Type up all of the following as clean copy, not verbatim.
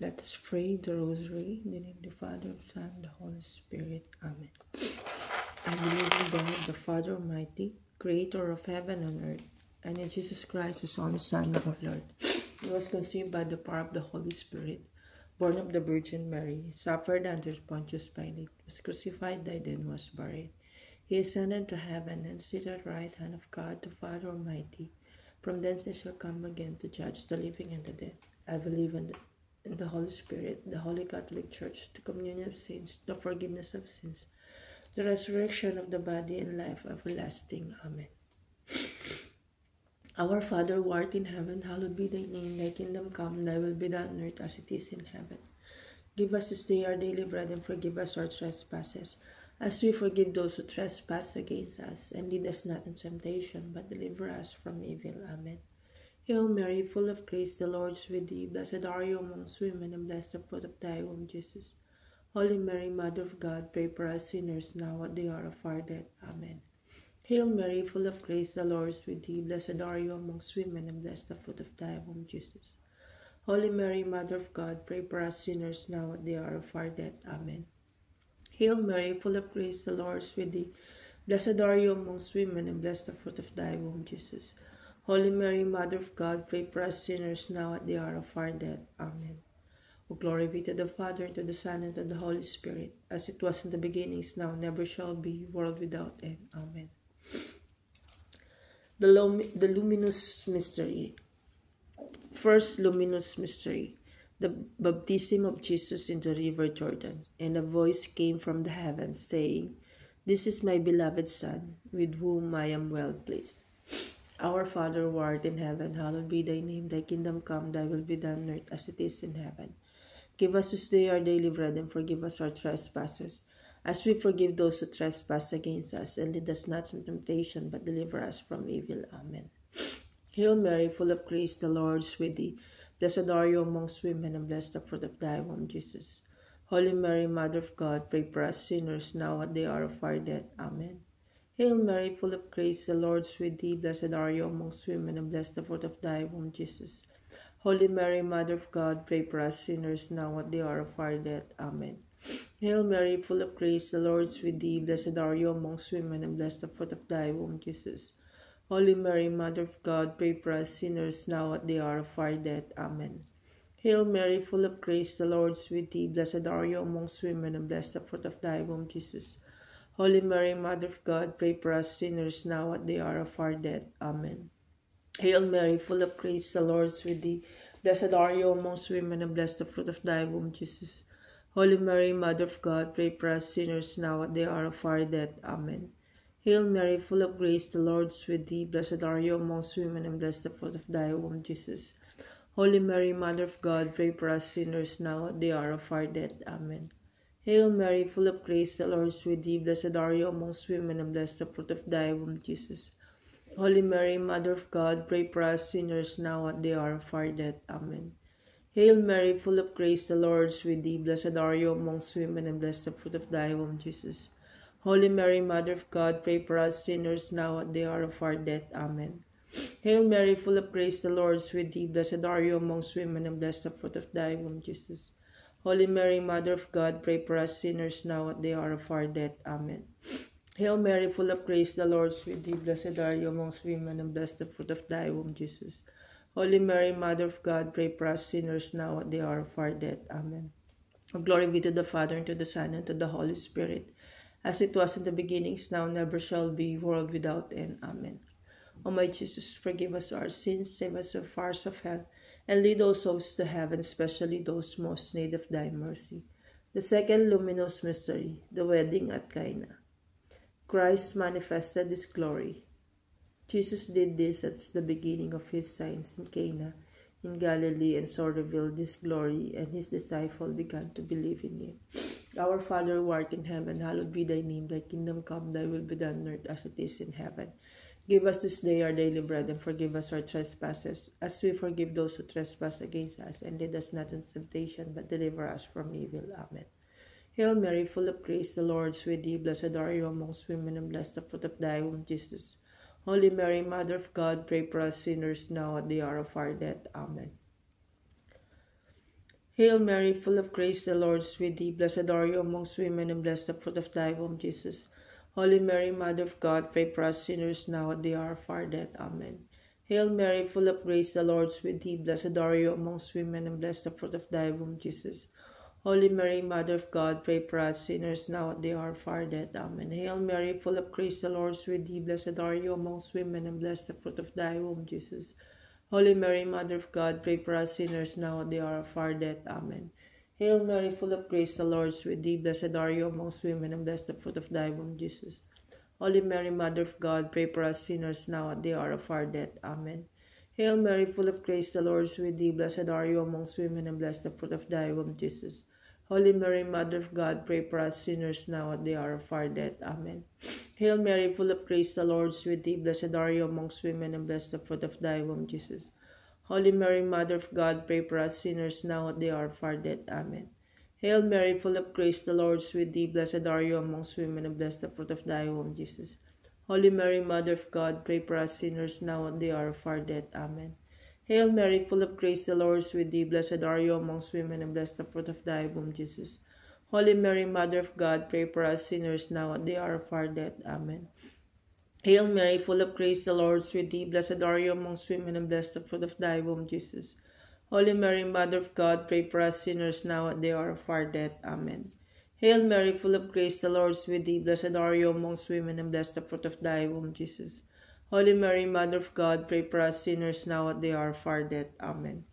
Let us pray the Rosary in the name of the Father, the Son, and the Holy Spirit. Amen. I believe in God, the Father Almighty, Creator of heaven and earth, and in Jesus Christ, His only Son, our Lord. He was conceived by the power of the Holy Spirit, born of the Virgin Mary, suffered under Pontius Pilate, was crucified, died, and was buried. He ascended to heaven and seated at the right hand of God, the Father Almighty. From thence he shall come again to judge the living and the dead. I believe in the Holy Spirit, the Holy Catholic Church, the communion of saints, the forgiveness of sins, the resurrection of the body, and life everlasting. Amen. Our Father, who art in heaven, hallowed be thy name. Thy kingdom come, thy will be done on earth as it is in heaven. Give us this day our daily bread, and forgive us our trespasses, as we forgive those who trespass against us. And lead us not into temptation, but deliver us from evil. Amen. Hail Mary, full of grace, the Lord is with thee. Blessed are you amongst women, and blessed the fruit of thy womb, Jesus. Holy Mary, Mother of God, pray for us sinners, now at the hour of our death. Amen. Hail Mary, full of grace, the Lord is with thee. Blessed are you amongst women, and blessed the fruit of thy womb, Jesus. Holy Mary, Mother of God, pray for us sinners, now at the hour of our death. Amen. Hail Mary, full of grace, the Lord is with thee. Blessed are you amongst women, and blessed the fruit of thy womb, Jesus. Holy Mary, Mother of God, pray for us sinners, now at the hour of our death. Amen. O glory be to the Father, and to the Son, and to the Holy Spirit, as it was in the beginning, is now, never shall be, world without end. Amen. The luminous mystery. First luminous mystery, the baptism of Jesus in the river Jordan. And a voice came from the heavens, saying, This is my beloved Son, with whom I am well pleased. Our Father, who art in heaven, hallowed be thy name. Thy kingdom come, thy will be done on earth as it is in heaven. Give us this day our daily bread, and forgive us our trespasses, as we forgive those who trespass against us. And lead us not into temptation, but deliver us from evil. Amen. Hail Mary, full of grace, the Lord is with thee. Blessed are you amongst women, and blessed the fruit of thy womb, Jesus. Holy Mary, Mother of God, pray for us sinners, now at the hour of our death. Amen. Hail Mary, full of grace, the Lord is with thee. Blessed are you amongst women, and blessed the fruit of thy womb, Jesus. Holy Mary, Mother of God, pray for us sinners, now at the hour of our death. Amen. Hail Mary, full of grace, the Lord is with thee. Blessed are you amongst women, and blessed the fruit of thy womb, Jesus. Holy Mary, Mother of God, pray for us sinners, now at the hour of our death. Amen. Hail Mary, full of grace, the Lord is with thee. Blessed are you amongst women, and blessed the fruit of thy womb, Jesus. Holy Mary, Mother of God, pray for us sinners, now at the hour of our death. Amen. Hail Mary, full of grace, the Lord is with thee. Blessed are you amongst women, and blessed the fruit of thy womb, Jesus. Holy Mary, Mother of God, pray for us sinners, now at the hour of our death. Amen. Hail Mary, full of grace, the Lord is with thee. Blessed are you amongst women, and blessed the fruit of thy womb, Jesus. Holy Mary, Mother of God, pray for us sinners, now at the hour of our death. Amen. Hail Mary, full of grace, the Lord is with thee. Blessed are you amongst women, and blessed the fruit of thy womb, Jesus. Holy Mary, Mother of God, pray for us sinners, now at the hour of our death. Amen. Hail Mary, full of grace, the Lord is with thee. Blessed are you amongst women, and blessed the fruit of thy womb, Jesus. Holy Mary, Mother of God, pray for us sinners, now at the hour of our death. Amen. Hail Mary, full of grace, the Lord is with thee. Blessed are you amongst women, and blessed the fruit of thy womb, Jesus. Holy Mary, Mother of God, pray for us sinners, now at the hour of our death. Amen. Hail Mary, full of grace, the Lord is with thee. Blessed are you amongst women, and blessed the fruit of thy womb, Jesus. Holy Mary, Mother of God, pray for us sinners, now at the hour of our death. Amen. Glory be to the Father, and to the Son, and to the Holy Spirit, as it was in the beginning, is now, never shall be, world without end. Amen. O my Jesus, forgive us our sins, save us from fires of hell, and lead all souls to heaven, especially those most in need of thy mercy. The second luminous mystery, the wedding at Cana. Christ manifested his glory. Jesus did this at the beginning of his signs in Cana in Galilee, and so revealed his glory, and his disciples began to believe in him. Our Father, who art in heaven, hallowed be thy name. Thy kingdom come, thy will be done on earth as it is in heaven. Give us this day our daily bread, and forgive us our trespasses, as we forgive those who trespass against us. And lead us not into temptation, but deliver us from evil. Amen. Hail Mary, full of grace, the Lord is with thee. Blessed are you amongst women, and blessed the fruit of thy womb, Jesus. Holy Mary, Mother of God, pray for us sinners, now at the hour of our death. Amen. Hail Mary, full of grace, the Lord is with thee. Blessed are you amongst women, and blessed the fruit of thy womb, Jesus. Holy Mary, Mother of God, pray for us sinners now at the hour of our death. Amen. Hail Mary, full of grace, the Lord is with thee. Blessed are you amongst women, and blessed the fruit of thy womb, Jesus. Holy Mary, Mother of God, pray for us sinners now at the hour of our death. Amen. Hail Mary, full of grace, the Lord is with thee. Blessed are you amongst women, and blessed the fruit of thy womb, Jesus. Holy Mary, Mother of God, pray for us sinners now at the hour of our death. Amen. Hail Mary, full of grace, the Lord is with thee. Blessed are you amongst women, and blessed the fruit of thy womb, Jesus. Holy Mary, Mother of God, pray for us sinners now at the hour of our death. Amen. Hail Mary, full of grace, the Lord is with thee. Blessed are you amongst women, and blessed the fruit of thy womb, Jesus. Holy Mary, Mother of God, pray for us sinners now at the hour of our death. Amen. Hail Mary, full of grace, the Lord is with thee. Blessed are you amongst women, and blessed the fruit of thy womb, Jesus. Holy Mary, Mother of God, pray for us sinners now at the hour of our death. Amen. Hail Mary, full of grace, the Lord is with thee. Blessed are you amongst women, and blessed the fruit of thy womb, Jesus. Holy Mary, Mother of God, pray for us sinners now at the hour of our death. Amen. Hail Mary, full of grace, the Lord is with thee. Blessed are you amongst women, and blessed the fruit of thy womb, Jesus. Holy Mary, Mother of God, pray for us sinners now at the hour of our death. Amen. Hail Mary, full of grace, the Lord is with thee. Blessed are you amongst women, and blessed the fruit of thy womb, Jesus. Holy Mary, Mother of God, pray for us sinners now at the hour of our death. Amen. Hail Mary, full of grace, the Lord is with thee. Blessed are you amongst women, and blessed the fruit of thy womb, Jesus. Holy Mary, Mother of God, pray for us sinners now at the hour of our death. Amen.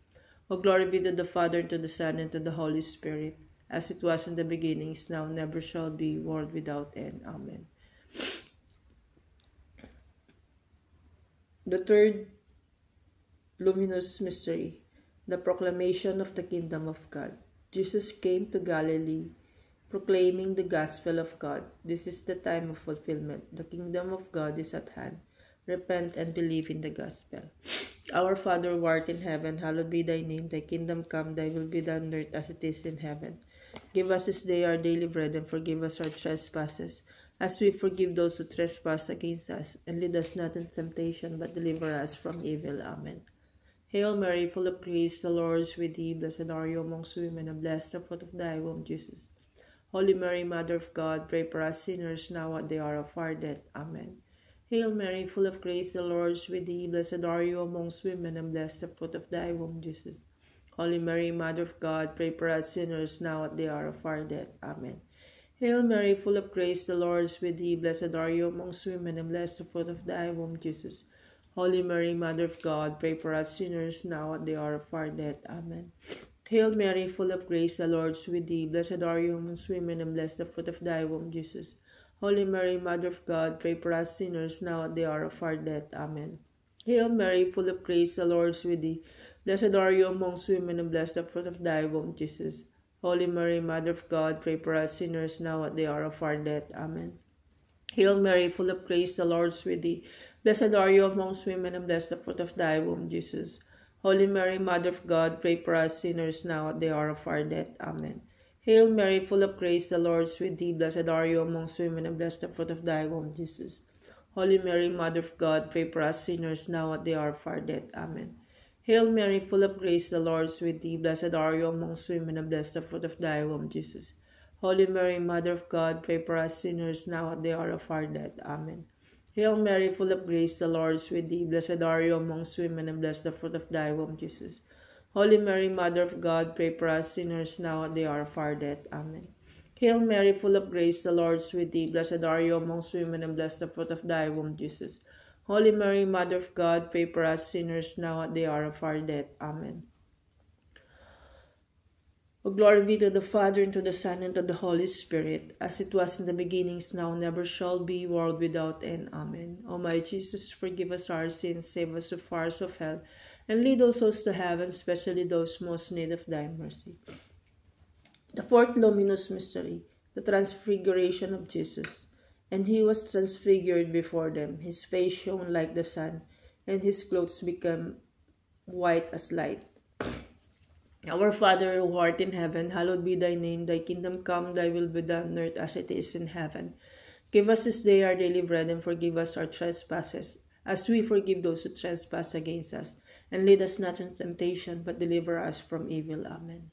O glory be to the Father, and to the Son, and to the Holy Spirit, as it was in the beginning, is now, never shall be, world without end. Amen. The third luminous mystery, the proclamation of the kingdom of God. Jesus came to Galilee, proclaiming the gospel of God. This is the time of fulfillment. The kingdom of God is at hand. Repent and believe in the gospel. Our Father who art in heaven, hallowed be thy name. Thy kingdom come, thy will be done on earth as it is in heaven. Give us this day our daily bread, and forgive us our trespasses, as we forgive those who trespass against us. And lead us not into temptation, but deliver us from evil. Amen. Hail Mary, full of grace, the Lord is with thee. Blessed are you amongst women, and blessed the fruit of thy womb, Jesus. Holy Mary, Mother of God, pray for us sinners now at the hour of our death. Amen. Hail Mary, full of grace, the Lord is with thee. Blessed are you amongst women, and blessed the fruit of thy womb, Jesus. Holy Mary, Mother of God, pray for us sinners now at the hour of our death. Amen. Hail Mary, full of grace, the Lord is with thee. Blessed are you amongst women, and blessed the fruit of thy womb, Jesus. Holy Mary, Mother of God, pray for us sinners now at the hour of our death. Amen. Hail Mary, full of grace, the Lord is with thee. Blessed are you amongst women, and blessed the fruit of thy womb, Jesus. Holy Mary, Mother of God, pray for us sinners now at the hour of our death. Amen. Hail Mary, full of grace, the Lord is with thee. Blessed are you amongst women, and blessed the fruit of thy womb, Jesus. Holy Mary, Mother of God, pray for us sinners now at the hour of our death. Amen. Hail Mary, full of grace, the Lord is with thee. Blessed are you amongst women, and blessed the fruit of thy womb, Jesus. Holy Mary, Mother of God, pray for us sinners now at the hour of our death. Amen. Hail Mary, full of grace, the Lord is with thee. Blessed are you amongst women, and blessed the fruit of thy womb, Jesus. Holy Mary, Mother of God, pray for us sinners now at the hour of our death. Amen. Hail Mary, full of grace, the Lord is with thee. Blessed are you amongst women, and blessed the fruit of thy womb, Jesus. Holy Mary, Mother of God, pray for us sinners now at the hour of our death. Amen. Hail Mary, full of grace, the Lord is with thee. Blessed are you amongst women, and blessed the fruit of thy womb, Jesus. Holy Mary, Mother of God, pray for us sinners now at the hour of our death. Amen. Hail Mary, full of grace, the Lord is with thee. Blessed are you amongst women, and blessed the fruit of thy womb, Jesus. Holy Mary, Mother of God, pray for us sinners now at the hour of our death. Amen. O glory be to the Father, and to the Son, and to the Holy Spirit, as it was in the beginning, is now, never shall be, world without end. Amen. O my Jesus, forgive us our sins, save us from fires of hell, and lead all souls to heaven, especially those most in need of thy mercy. The fourth luminous mystery, the transfiguration of Jesus. And he was transfigured before them. His face shone like the sun, and his clothes became white as light. Our Father who art in heaven, hallowed be thy name. Thy kingdom come, thy will be done on earth as it is in heaven. Give us this day our daily bread, and forgive us our trespasses, as we forgive those who trespass against us. And lead us not into temptation, but deliver us from evil. Amen.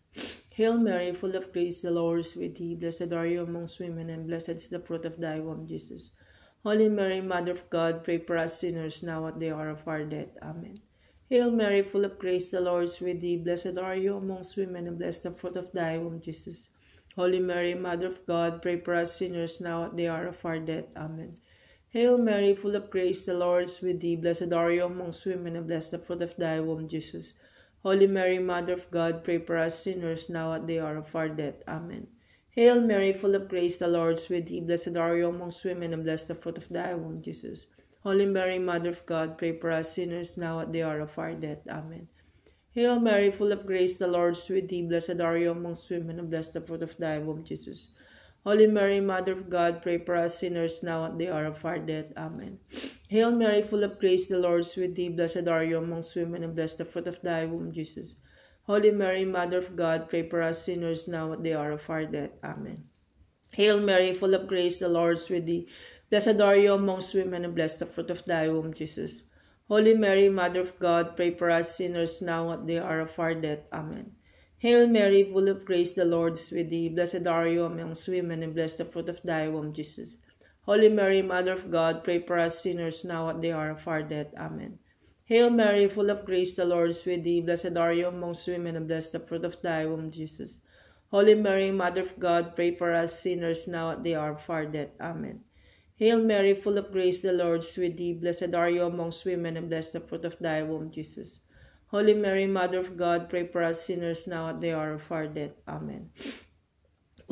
Hail Mary, full of grace, the Lord is with thee. Blessed are you amongst women, and blessed is the fruit of thy womb, Jesus. Holy Mary, Mother of God, pray for us sinners now at the hour of our death. Amen. Hail Mary, full of grace, the Lord is with thee. Blessed are you amongst women, and blessed the fruit of thy womb, Jesus. Holy Mary, Mother of God, pray for us sinners now at the hour of our death. Amen. Hail Mary, full of grace, the Lord is with thee. Blessed are you amongst women, and blessed the fruit of thy womb, Jesus. Holy Mary, Mother of God, pray for us sinners now at the hour of our death. Amen. Hail Mary, full of grace, the Lord is with thee. Blessed are you amongst women, and blessed the fruit of thy womb, Jesus. Holy Mary, Mother of God, pray for us sinners now at the hour of our death. Amen. Hail Mary, full of grace, the Lord is with thee. Blessed are you amongst women, and blessed the fruit of thy womb, Jesus. Holy Mary, Mother of God, pray for us sinners now at the hour of our death. Amen. Hail Mary, full of grace, the Lord is with thee. Blessed are you amongst women, and blessed the fruit of thy womb, Jesus. Holy Mary, Mother of God, pray for us sinners now at the hour of our death. Amen. Hail Mary, full of grace, the Lord is with thee. Blessed are you amongst women, and blessed the fruit of thy womb, Jesus. Holy Mary, Mother of God, pray for us sinners now at the hour of our death. Amen. Hail Mary, full of grace, the Lord is with thee. Blessed are you amongst women, and blessed the fruit of thy womb, Jesus. Holy Mary, Mother of God, pray for us sinners now at the hour of our death. Amen. Hail Mary, full of grace, the Lord is with thee. Blessed are you amongst women, and blessed the fruit of thy womb, Jesus. Holy Mary, Mother of God, pray for us sinners now at the hour of our death. Amen. Hail Mary, full of grace, the Lord is with thee. Blessed are you amongst women, and blessed the fruit of thy womb, Jesus. Holy Mary, Mother of God, pray for us sinners now at the hour of our death. Amen.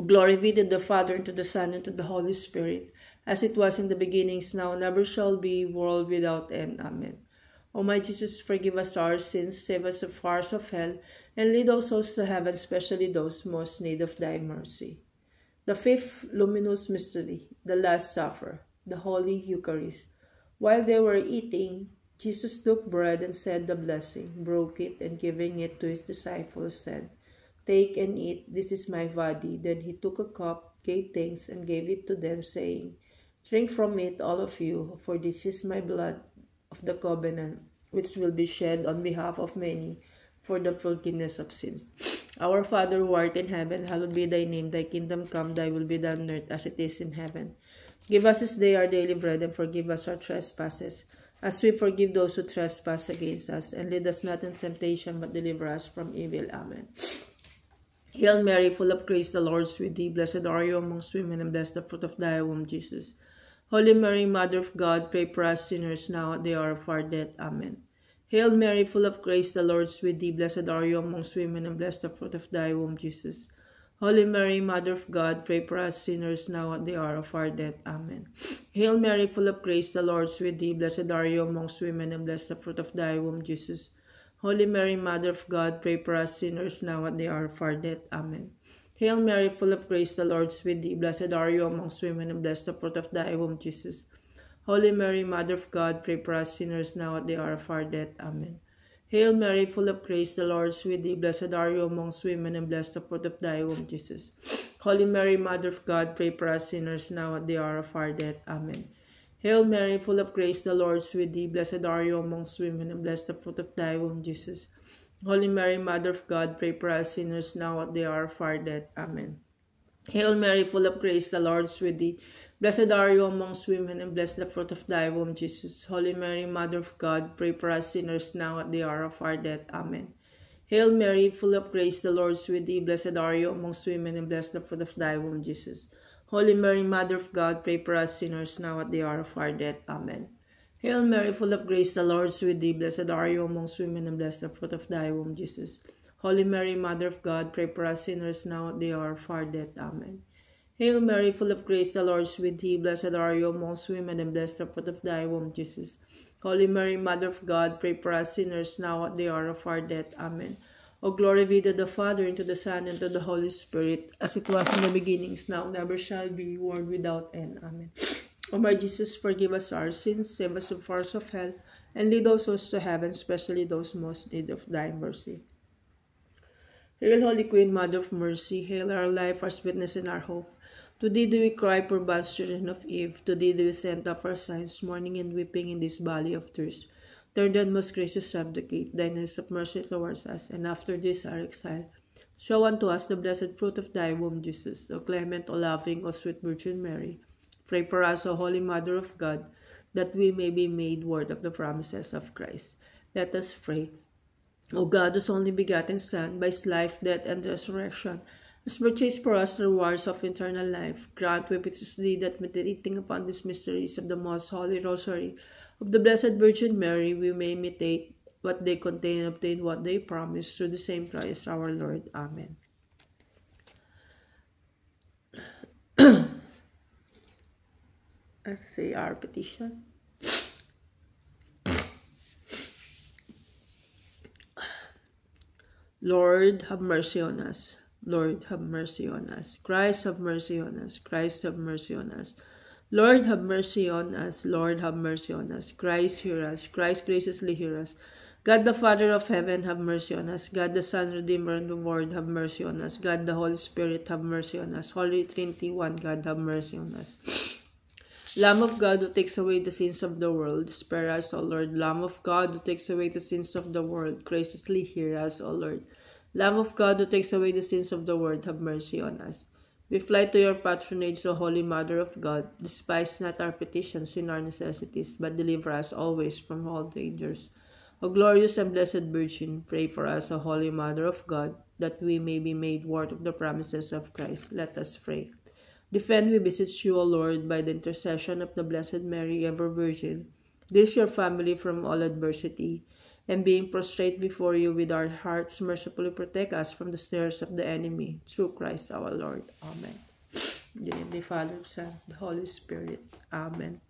Glory be to the Father, and to the Son, and to the Holy Spirit, as it was in the beginning, now, and ever shall be, world without end. Amen. O my Jesus, forgive us our sins, save us from fires of hell, and lead all souls to heaven, especially those most in need of thy mercy. The fifth luminous mystery, the Last Supper, the Holy Eucharist. While they were eating, Jesus took bread and said the blessing, broke it, and giving it to his disciples, said, "Take and eat, this is my body." Then he took a cup, gave thanks, and gave it to them, saying, "Drink from it, all of you, for this is my blood of the covenant, which will be shed on behalf of many for the forgiveness of sins. Our Father who art in heaven, hallowed be thy name. Thy kingdom come, thy will be done on earth as it is in heaven. Give us this day our daily bread, and forgive us our trespasses, as we forgive those who trespass against us. And lead us not into temptation, but deliver us from evil. Amen. Hail Mary, full of grace, the Lord is with thee. Blessed are you amongst women, and blessed the fruit of thy womb, Jesus. Holy Mary, Mother of God, pray for us sinners now at the hour of our death. Amen. Hail Mary, full of grace, the Lord is with thee. Blessed are you amongst women, and blessed the fruit of thy womb, Jesus. Holy Mary, Mother of God, pray for us sinners now at the hour of our death. Amen. Hail Mary, full of grace, the Lord is with thee. Blessed are you amongst women, and blessed the fruit of thy womb, Jesus. Holy Mary, Mother of God, pray for us sinners now at the hour of our death. Amen. Hail Mary, full of grace, the Lord is with thee. Blessed are you amongst women, and blessed the fruit of thy womb, Jesus. Holy Mary, Mother of God, pray for us sinners now at the hour of our death. Amen. Hail Mary, full of grace, the Lord is with thee. Blessed are you amongst women, and blessed the fruit of thy womb, Jesus. Holy Mary, Mother of God, pray for us sinners now at the hour of our death. Amen. Hail Mary, full of grace, the Lord is with thee. Blessed are you amongst women, and blessed the fruit of thy womb, Jesus. Holy Mary, Mother of God, pray for us sinners now at the hour of our death. Amen. Hail Mary, full of grace, the Lord is with thee. Blessed are you amongst women, and blessed the fruit of thy womb, Jesus. Holy Mary, Mother of God, pray for us sinners now at the hour of our death. Amen. Hail Mary, full of grace, the Lord is with thee. Blessed are you amongst women, and blessed the fruit of thy womb, Jesus. Holy Mary, Mother of God, pray for us sinners now at the hour of our death. Amen. Hail Mary, full of grace, the Lord is with thee. Blessed are you amongst women, and blessed the fruit of thy womb, Jesus. Holy Mary, Mother of God, pray for us sinners now at the hour of our death. Amen. Hail Mary, full of grace, the Lord is with thee. Blessed are you amongst women, and blessed the fruit of thy womb, Jesus. Holy Mary, Mother of God, pray for us sinners now at the hour of our death. Amen. O glory be to the Father, and to the Son, and to the Holy Spirit, as it was in the beginning, now, and ever shall be, world without end. Amen. O my Jesus, forgive us our sins, save us from fires of hell, and lead all souls to heaven, especially those most in need of thy mercy. Hail, Holy Queen, Mother of Mercy, hail our life, our sweetness, and our hope. To thee do we cry, poor base children of Eve. To thee do we send up our sighs, mourning and weeping in this valley of tears. Turn then, most gracious Advocate, thine eyes of mercy towards us, and after this our exile, Show unto us the blessed fruit of thy womb, Jesus. O clement, O loving, O sweet Virgin Mary, pray for us, O Holy Mother of God, that we may be made worthy of the promises of Christ. Let us pray. O God, whose only begotten Son, by his life, death, and resurrection, has purchased for us the rewards of eternal life, grant, we beseech thee, that meditating upon these mysteries of the most holy Rosary of the Blessed Virgin Mary, we may imitate what they contain and obtain what they promise, through the same Christ our Lord. Amen. Let's say our petition. Lord, have mercy on us. Lord, have mercy on us. Christ, have mercy on us. Christ, have mercy on us. Lord, have mercy on us. Lord, have mercy on us. Christ, hear us. Christ, graciously hear us. God the Father of heaven, have mercy on us. God the Son, Redeemer and Lord, have mercy on us. God the Holy Spirit, have mercy on us. Holy Trinity, one God, have mercy on us. Lamb of God, who takes away the sins of the world, spare us, O Lord. Lamb of God, who takes away the sins of the world, graciously hear us, O Lord. Lamb of God, who takes away the sins of the world, have mercy on us. We fly to your patronage, O Holy Mother of God. Despise not our petitions in our necessities, but deliver us always from all dangers. O glorious and blessed Virgin, pray for us, O Holy Mother of God, that we may be made worthy of the promises of Christ. Let us pray. Defend, we beseech you, O Lord, by the intercession of the Blessed Mary, ever Virgin, this your family from all adversity, and being prostrate before you with our hearts, mercifully protect us from the snares of the enemy, through Christ our Lord. Amen. In the name of the Father, Son, the Holy Spirit. Amen.